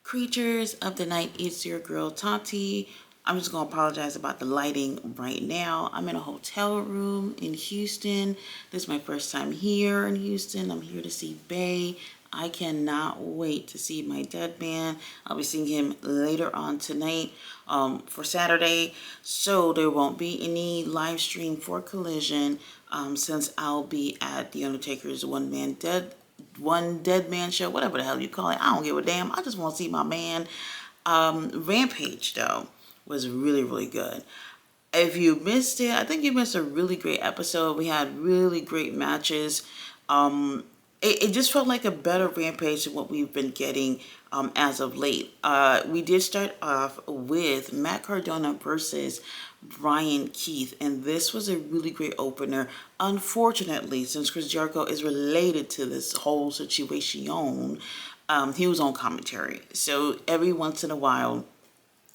Creatures of the night, it's your girl Tati. I'm just gonna apologize about the lighting right now. I'm in a hotel room in Houston. This is my first time here in Houston. I'm here to see Bay. I cannot wait to see my dead man. I'll be seeing him later on tonight for Saturday. So there won't be any live stream for Collision since I'll be at The Undertaker's one dead man show, whatever the hell you call it. I don't give a damn. I just want to see my man. Rampage though was really, really good. If you missed it, I think you missed a really great episode. We had really great matches. It just felt like a better Rampage than what we've been getting as of late. We did start off with Matt Cardona versus Brian Keith, and this was a really great opener. Unfortunately, since Chris Jericho is related to this whole situation, he was on commentary. So every once in a while,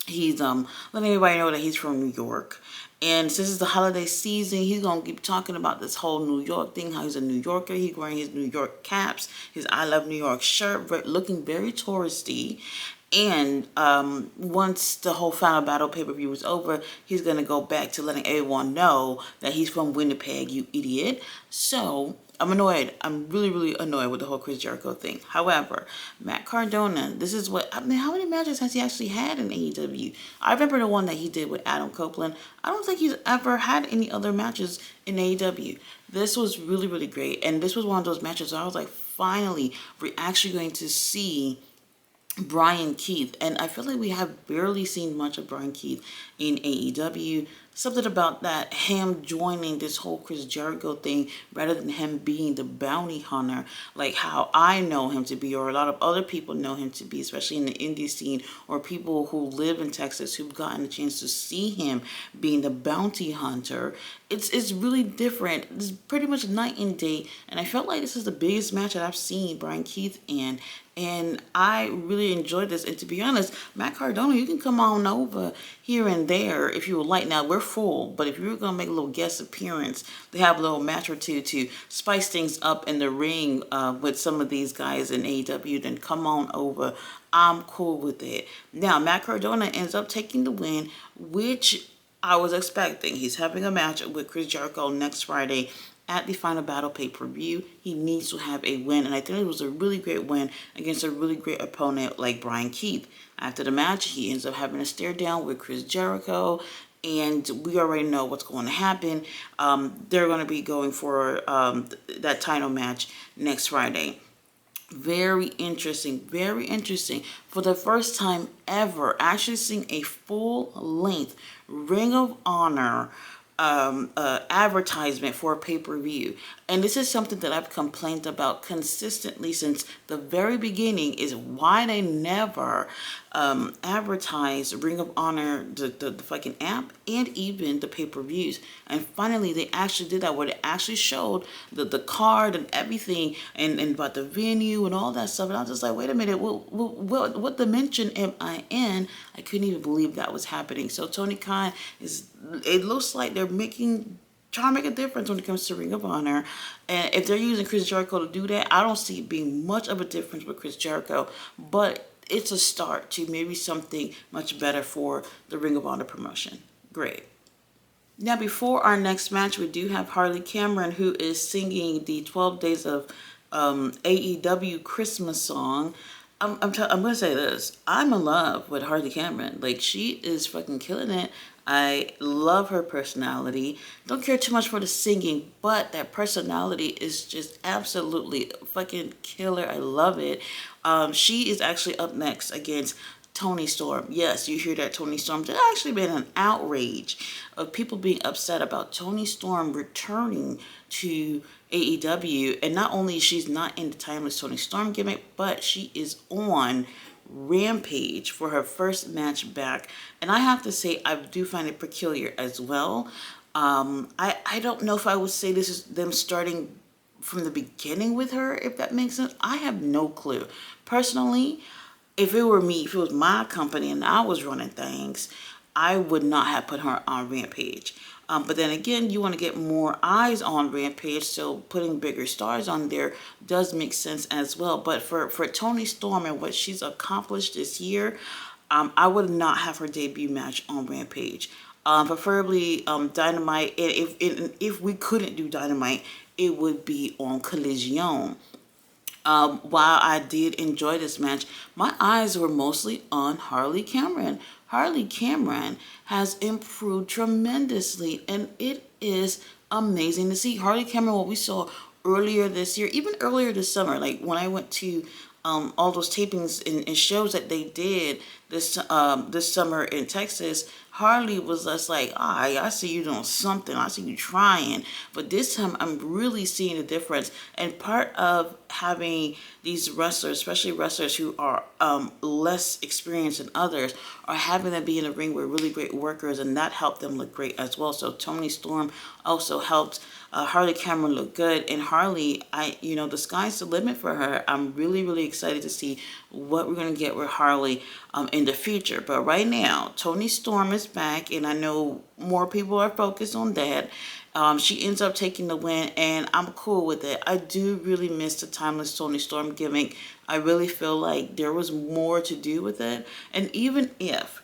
he's letting everybody know that he's from New York. And since it's the holiday season, he's going to keep talking about this whole New York thing, how he's a New Yorker. He's wearing his New York caps, his I Love New York shirt, looking very touristy. And once the whole Final Battle pay-per-view was over, he's going to go back to letting everyone know that he's from Winnipeg, you idiot. So I'm annoyed. I'm really, really annoyed with the whole Chris Jericho thing. However, Matt Cardona, this is what, how many matches has he actually had in AEW? I remember the one that he did with Adam Copeland. I don't think he's ever had any other matches in AEW. This was really, really great. And this was one of those matches where I was like, finally, we're actually going to see Brian Keith, and I feel like we have barely seen much of Brian Keith in AEW. Something about that, him joining this whole Chris Jericho thing rather than him being the bounty hunter, like how I know him to be, or a lot of other people know him to be, especially in the indie scene, or people who live in Texas who've gotten a chance to see him being the bounty hunter. It's really different. It's pretty much night and day, and I felt like this is the biggest match that I've seen Brian Keith in. And I really enjoyed this. And to be honest, Matt Cardona, you can come on over here and there if you would like. Now, we're full, but if you're going to make a little guest appearance, they have a little match or two to spice things up in the ring with some of these guys in AEW, then come on over. I'm cool with it. Now, Matt Cardona ends up taking the win, which I was expecting. He's having a match with Chris Jericho next Friday at the Final Battle pay-per-view. He needs to have a win, and I think it was a really great win against a really great opponent like Brian Keith. After the match, he ends up having a stare down with Chris Jericho, and we already know what's going to happen. They're going to be going for that title match next Friday. Very interesting, very interesting. For the first time ever, actually seeing a full-length Ring of Honor advertisement for a pay-per-view. And this is something that I've complained about consistently since the very beginning, is why they never advertise Ring of Honor, the fucking app, and even the pay-per-views. And finally, they actually did that, where they actually showed the card and everything, and about the venue and all that stuff. And I was just like, wait a minute, what dimension am I in? I couldn't even believe that was happening. So Tony Khan it looks like they're trying to make a difference when it comes to Ring of Honor. And if they're using Chris Jericho to do that, I don't see it being much of a difference with Chris Jericho. But it's a start to maybe something much better for the Ring of Honor promotion. Great. Now, before our next match, we do have Harley Cameron, who is singing the 12 Days of AEW Christmas song. I'm going to say this. I'm in love with Harley Cameron. Like, she is fucking killing it. I love her personality. Don't care too much for the singing, but that personality is just absolutely fucking killer. I love it. She is actually up next against Toni Storm. Yes, you hear that, Toni Storm. There's actually been an outrage of people being upset about Toni Storm returning to AEW. And not only is she's not in the timeless Toni Storm gimmick, but she is on Rampage for her first match back. And I have to say, I do find it peculiar as well. I don't know if I would say this is them starting from the beginning with her, if that makes sense. I have no clue. Personally, if it were me, if it was my company and I was running things, I would not have put her on Rampage. But then again, you want to get more eyes on Rampage, so putting bigger stars on there does make sense as well. But for Toni Storm and what she's accomplished this year, I would not have her debut match on Rampage. Preferably Dynamite. If we couldn't do Dynamite, it would be on Collision. While I did enjoy this match, my eyes were mostly on Harley Cameron. Harley Cameron has improved tremendously, and it is amazing to see. Harley Cameron, what we saw earlier this year, even earlier this summer, like when I went to all those tapings and shows that they did this summer in Texas, Harley was just like, I see you doing something. I see you trying. But this time, I'm really seeing the difference. And part of having these wrestlers, especially wrestlers who are less experienced than others, are having them be in the ring with really great workers, and that helped them look great as well. So Toni Storm also helped Harley Cameron look good. And Harley, the sky's the limit for her. I'm really, really excited to see what we're going to get with Harley in the future. But right now, Toni Storm is back, and I know more people are focused on that. She ends up taking the win, and I'm cool with it. I do really miss the timeless Toni Storm gimmick. I really feel like there was more to do with it. And even if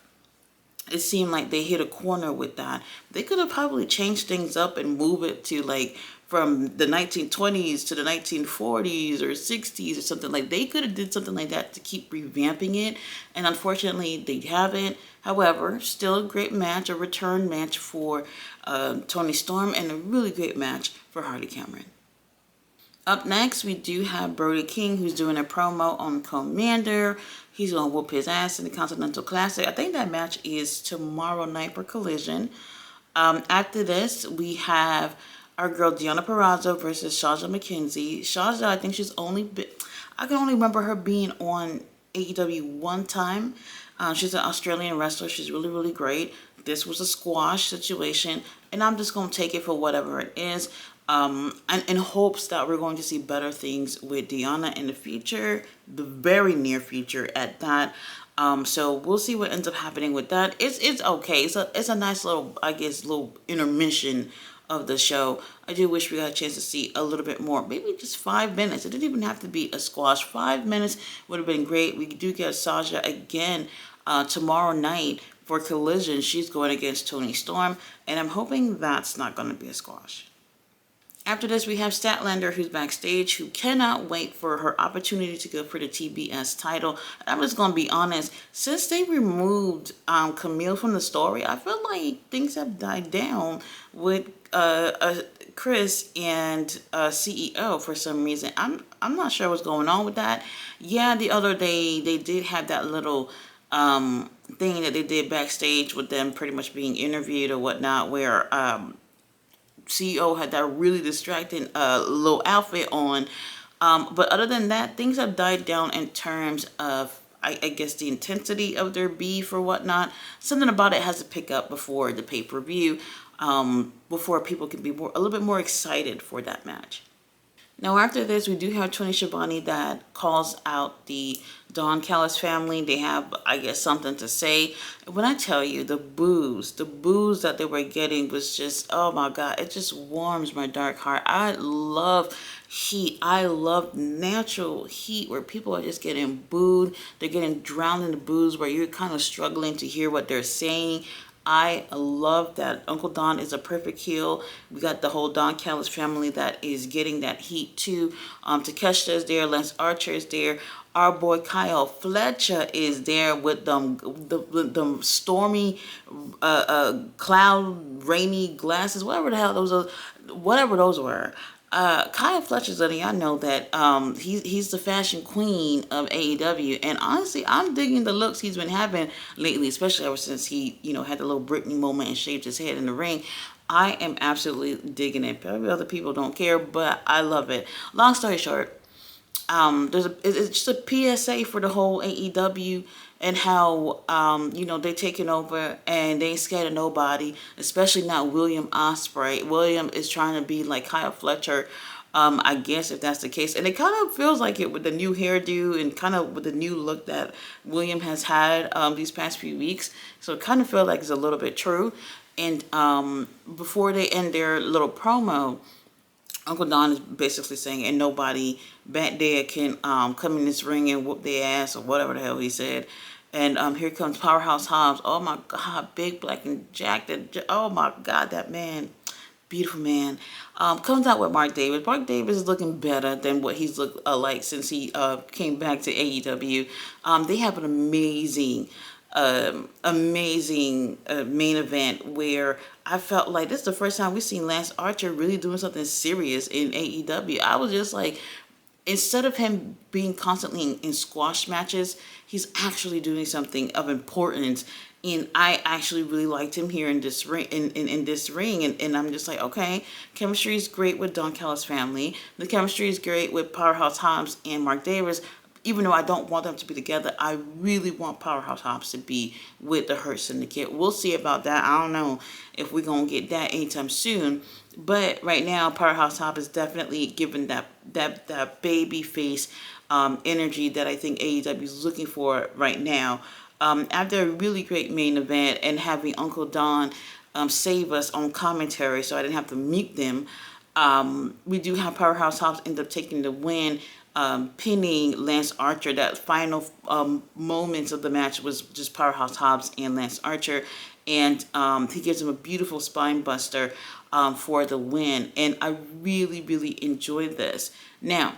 it seemed like they hit a corner with that, they could have probably changed things up and move it to like from the 1920s to the 1940s or 60s or something. Like they could have did something like that to keep revamping it, and unfortunately they haven't. However, still a great match, a return match for Toni Storm, and a really great match for Harley Cameron. Up next, we do have Brody King, who's doing a promo on Commander. He's going to whoop his ass in the Continental Classic. I think that match is tomorrow night for Collision. After this, we have our girl Deonna Purrazzo versus Shaja McKenzie. Shaja, I think I can only remember her being on AEW one time. She's an Australian wrestler. She's really, really great. This was a squash situation, and I'm just going to take it for whatever it is. And in hopes that we're going to see better things with Deonna in the future, the very near future at that. So we'll see what ends up happening with that. It's okay. It's a nice little, I guess, little intermission of the show. I do wish we got a chance to see a little bit more. Maybe just 5 minutes. It didn't even have to be a squash. 5 minutes would have been great. We do get Sasha again tomorrow night for Collision. She's going against Toni Storm, and I'm hoping that's not going to be a squash. After this, we have Statlander, who's backstage, who cannot wait for her opportunity to go for the TBS title. I'm just going to be honest. Since they removed Camille from the story, I feel like things have died down with Chris and CEO for some reason. I'm not sure what's going on with that. Yeah, the other day, they did have that little thing that they did backstage with them pretty much being interviewed or whatnot, where CEO had that really distracting little outfit on. But other than that, things have died down in terms of, I guess, the intensity of their beef or whatnot. Something about it has to pick up before the pay-per-view, before people can be a little bit more excited for that match. Now, after this, we do have Tony Schiavone that calls out the Don Callis family. They have, I guess, something to say. When I tell you, the booze that they were getting was just, oh my God, it just warms my dark heart. I love heat. I love natural heat where people are just getting booed. They're getting drowned in the booze where you're kind of struggling to hear what they're saying. I love that Uncle Don is a perfect heel. We got the whole Don Callis family that is getting that heat too. Takeshita is there. Lance Archer is there. Our boy Kyle Fletcher is there with the stormy cloud rainy glasses, whatever the hell those were. Kyle Fletcher's letting y'all know that he's the fashion queen of AEW, and honestly, I'm digging the looks he's been having lately, especially ever since he had the little Britney moment and shaved his head in the ring. I am absolutely digging it. Probably other people don't care, but I love it. Long story short, it's just a PSA for the whole AEW and how they taking over and they ain't scared of nobody, especially not William Ospreay. William is trying to be like Kyle Fletcher, I guess if that's the case. And it kind of feels like it with the new hairdo and kind of with the new look that William has had these past few weeks. So it kind of feels like it's a little bit true. And before they end their little promo, Uncle Don is basically saying, and nobody back there can come in this ring and whoop their ass or whatever the hell he said. And here comes Powerhouse Hobbs. Oh my God, big, black, and jacked. Oh my God, that man, beautiful man. Comes out with Mark Davis. Mark Davis is looking better than what he's looked like since he came back to AEW. They have an amazing main event where I felt like this is the first time we've seen Lance Archer really doing something serious in AEW. I was just like, instead of him being constantly in squash matches, he's actually doing something of importance. And I actually really liked him here in this ring. In this ring, and I'm just like, okay, chemistry is great with Don Callis' family. The chemistry is great with Powerhouse Hobbs and Mark Davis. Even though I don't want them to be together, I really want Powerhouse Hobbs to be with the Hurt Syndicate. We'll see about that. I don't know if we're going to get that anytime soon. But right now, Powerhouse Hobbs is definitely giving that baby face energy that I think AEW is looking for right now. After a really great main event and having Uncle Don save us on commentary so I didn't have to mute them, we do have Powerhouse Hobbs end up taking the win, pinning Lance Archer. That final moments of the match was just Powerhouse Hobbs and Lance Archer, and he gives him a beautiful spine buster for the win. And I really enjoyed this. Now,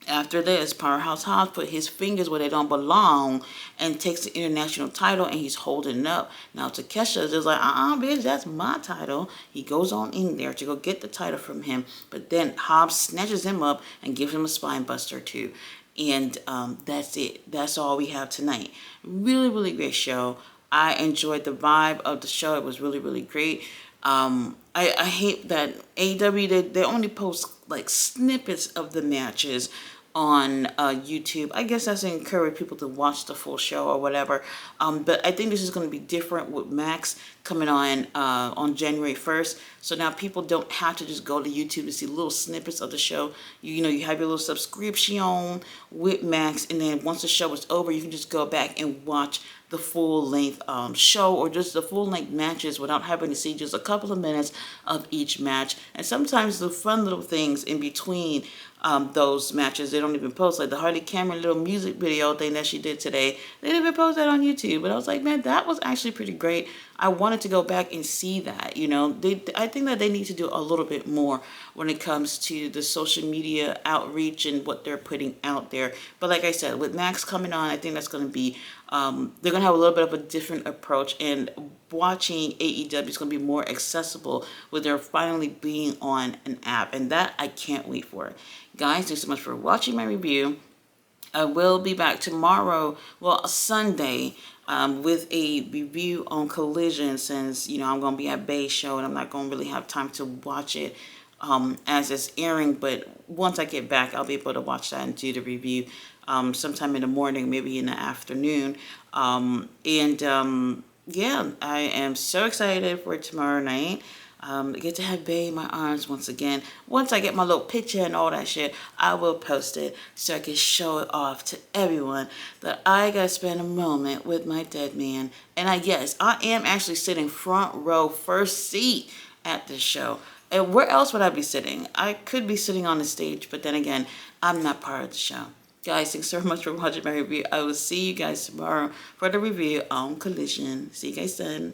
after this, Powerhouse Hobbs put his fingers where they don't belong and takes the international title, and he's holding it up. Now Takesha is just like, bitch, that's my title. He goes on in there to go get the title from him, but then Hobbs snatches him up and gives him a spine buster too. And that's it. That's all we have tonight. Really great show. I enjoyed the vibe of the show. It was really great. I hate that AEW, they only post like snippets of the matches on YouTube. I guess that's to encourage people to watch the full show or whatever. But I think this is going to be different with Max coming on January 1st. So now people don't have to just go to YouTube to see little snippets of the show. You know, you have your little subscription with Max, and then once the show is over, you can just go back and watch the full-length show or just the full-length matches without having to see just a couple of minutes of each match. And sometimes the fun little things in between those matches, they don't even post. Like the Harley Cameron little music video thing that she did today, they didn't even post that on YouTube. But I was like, man, that was actually pretty great. I wanted to go back and see that. You know, I think that they need to do a little bit more when it comes to the social media outreach and what they're putting out there. But like I said, with Max coming on, I think that's going to be, they're going to have a little bit of a different approach, and watching AEW is going to be more accessible with their finally being on an app, and that I can't wait for. Guys, thanks so much for watching my review. I will be back tomorrow, well, Sunday, with a review on Collision, since, you know, I'm going to be at Bay's show and I'm not going to really have time to watch it as it's airing. But once I get back, I'll be able to watch that and do the review sometime in the morning, maybe in the afternoon. Yeah, I am so excited for tomorrow night. Get to have Bay in my arms once again. Once I get my little picture and all that shit, I will post it so I can show it off to everyone that I got to spend a moment with my dead man. And yes, I am actually sitting front row, first seat at this show. And where else would I be sitting? I could be sitting on the stage, but then again, I'm not part of the show. Guys, thanks so much for watching my review. I will see you guys tomorrow for the review on Collision. See you guys then.